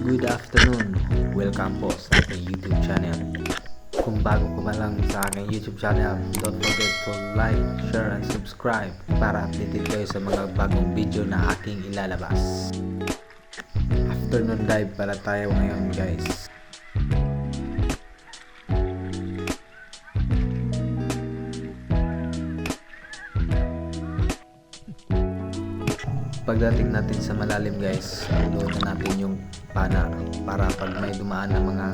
good afternoon. Welcome po sa aking YouTube channel. Kung bago ko pa lang sa aking YouTube channel, don't forget to like, share, and subscribe para updated kayo sa mga bagong video na aking ilalabas. Afternoon dive para tayo ngayon, guys. Pagdating natin sa malalim, guys, upload na natin yung pana para pag may dumaan ng mga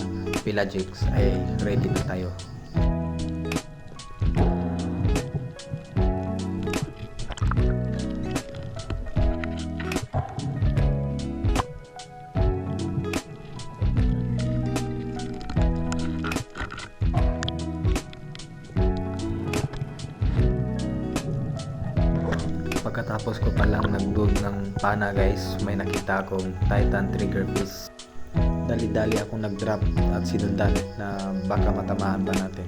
pelagics ay ready na tayo. Pagkatapos ko palang nag-build ng pana, guys, may nakita akong Titan triggerfish. Dali-dali akong nag-drop at sinundan na baka matamaan pa natin.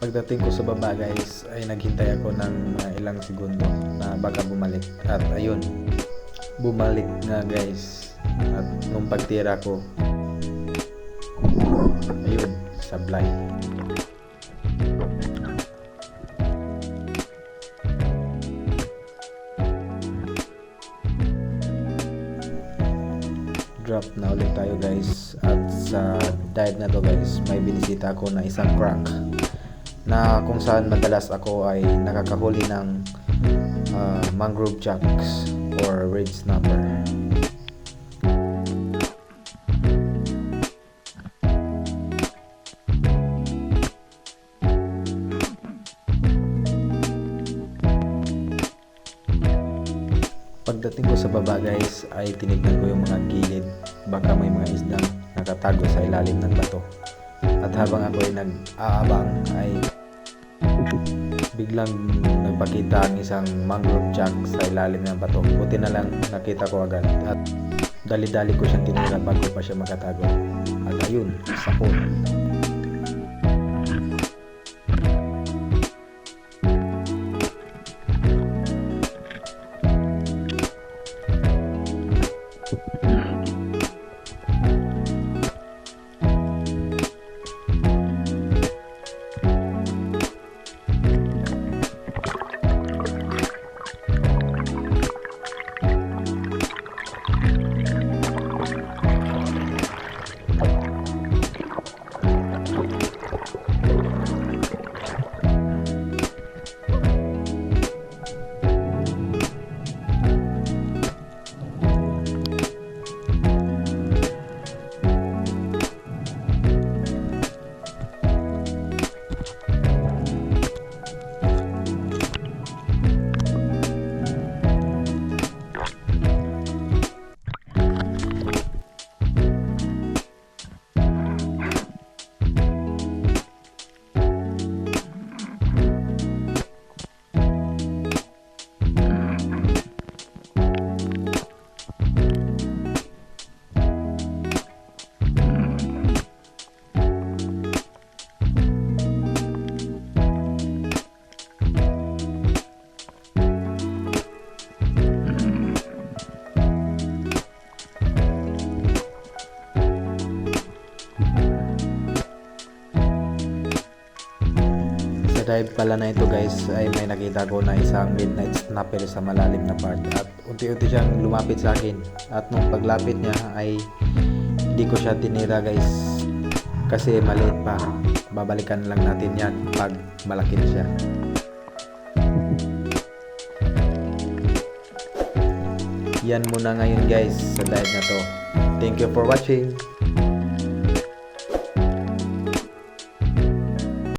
Pagdating ko sa baba, guys, ay naghintay ako ng ilang segundo na baka bumalik. At ayun, bumalik nga, guys. At nung pagtira ko, ayun, sablay. Drop na ulit tayo, guys. At sa dive na to, guys, may binisita ako na isang crank na kung saan madalas ako ay nakakahuli ng mangrove jacks or red snapper. Pagdating ko sa baba, guys, ay tinignan ko yung mga gilid, baka may mga isdang nakatago sa ilalim ng bato. At habang ako ay nag-aabang ay biglang nagpakita ang isang mangrove jack sa ilalim ng bato. Buti na lang nakita ko agad at dali-dali ko siyang tinira bago pa siya makatago. At ayun, sapon. Dive pala na ito, guys, ay may nakita ko na isang midnight snapper sa malalim na part at unti-unti siyang lumapit sa akin at nung paglapit niya ay hindi ko siya tinira, guys, kasi maliit pa. Babalikan lang natin yan pag malaki na siya. Yan muna ngayon, guys, sa dive na to. Thank you for watching.